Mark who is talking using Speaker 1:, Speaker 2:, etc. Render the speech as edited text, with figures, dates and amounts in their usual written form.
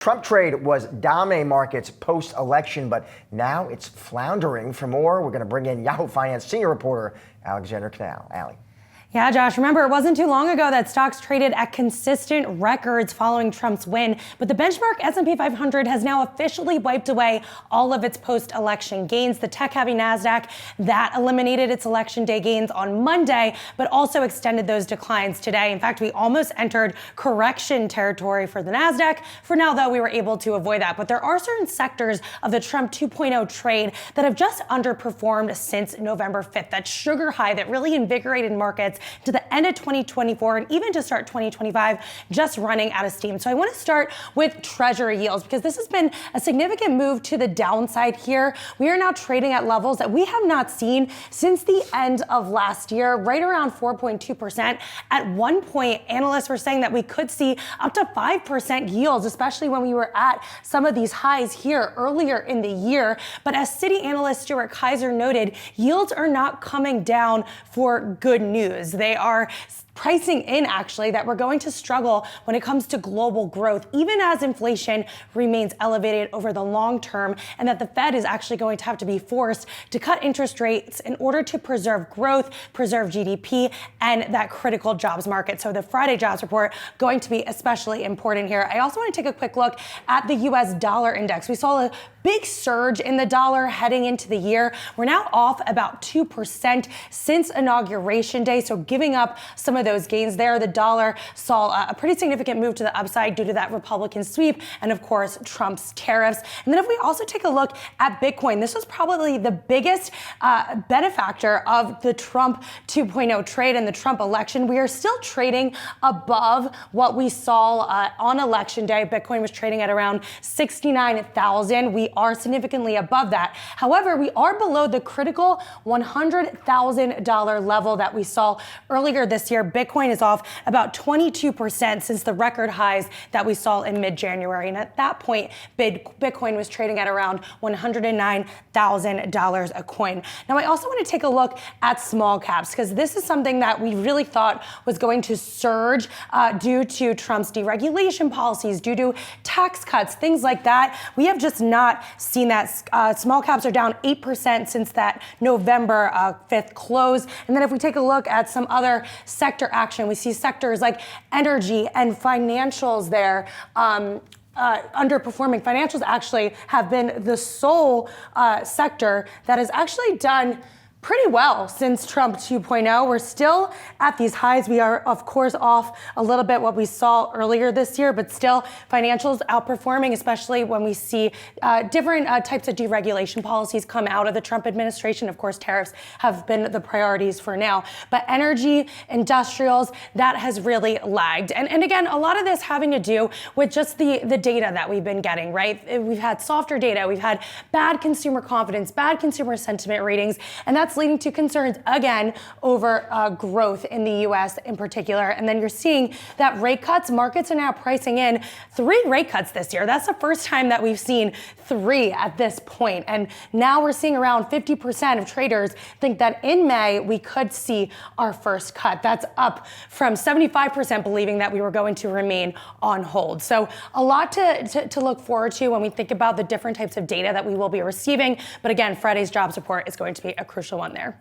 Speaker 1: Trump trade was dominating markets post-election, but now it's floundering. For more, we're going to bring in Yahoo Finance senior reporter Alexandra Canal. Allie.
Speaker 2: Yeah, Josh, remember, it wasn't too long ago that stocks traded at consistent records following Trump's win, but the benchmark S&P 500 has now officially wiped away all of its post-election gains. The tech-heavy Nasdaq, that eliminated its election day gains on Monday, but also extended those declines today. In fact, we almost entered correction territory for the Nasdaq. For now, though, we were able to avoid that. But there are certain sectors of the Trump 2.0 trade that have just underperformed since November 5th. That sugar high that really invigorated markets to the end of 2024 and even to start 2025 just running out of steam. So I want to start with Treasury yields because this has been a significant move to the downside here. We are now trading at levels that we have not seen since the end of last year, right around 4.2%. At one point, analysts were saying that we could see up to 5% yields, especially when we were at some of these highs here earlier in the year. But as Citi analyst Stuart Kaiser noted, yields are not coming down for good news. They are pricing in, actually, that we're going to struggle when it comes to global growth, even as inflation remains elevated over the long term, and that the Fed is actually going to have to be forced to cut interest rates in order to preserve growth, preserve GDP, and that critical jobs market. So the Friday jobs report going to be especially important here. I also want to take a quick look at the US dollar index. We saw a big surge in the dollar heading into the year. We're now off about 2% since Inauguration Day, so giving up some of those gains there. The dollar saw a pretty significant move to the upside due to that Republican sweep and, of course, Trump's tariffs. And then if we also take a look at Bitcoin, this was probably the biggest benefactor of the Trump 2.0 trade and the Trump election. We are still trading above what we saw on Election Day. Bitcoin was trading at around 69,000. We are significantly above that. However, we are below the critical $100,000 level that we saw earlier this year. Bitcoin is off about 22% since the record highs that we saw in mid-January. And at that point, Bitcoin was trading at around $109,000 a coin. Now, I also want to take a look at small caps because this is something that we really thought was going to surge due to Trump's deregulation policies, due to tax cuts, things like that. We have just not seen that. Small caps are down 8% since that November 5th close. And then if we take a look at some other sector action, we see sectors like energy and financials there underperforming. Financials actually have been the sole sector that has actually done pretty well since Trump 2.0. We're still at these highs. We are, of course, off a little bit what we saw earlier this year, but still financials outperforming, especially when we see different types of deregulation policies come out of the Trump administration. Of course, tariffs have been the priorities for now, but energy, industrials, that has really lagged. And again, a lot of this having to do with just the data that we've been getting, right? We've had softer data. We've had bad consumer confidence, bad consumer sentiment readings, and that's leading to concerns again over growth in the U.S. in particular. And then you're seeing that rate cuts, markets are now pricing in 3 rate cuts this year. That's the first time that we've seen 3 at this point. And now we're seeing around 50% of traders think that in May we could see our first cut. That's up from 75% believing that we were going to remain on hold. So a lot to look forward to when we think about the different types of data that we will be receiving. But again, Friday's jobs report is going to be a crucial one there.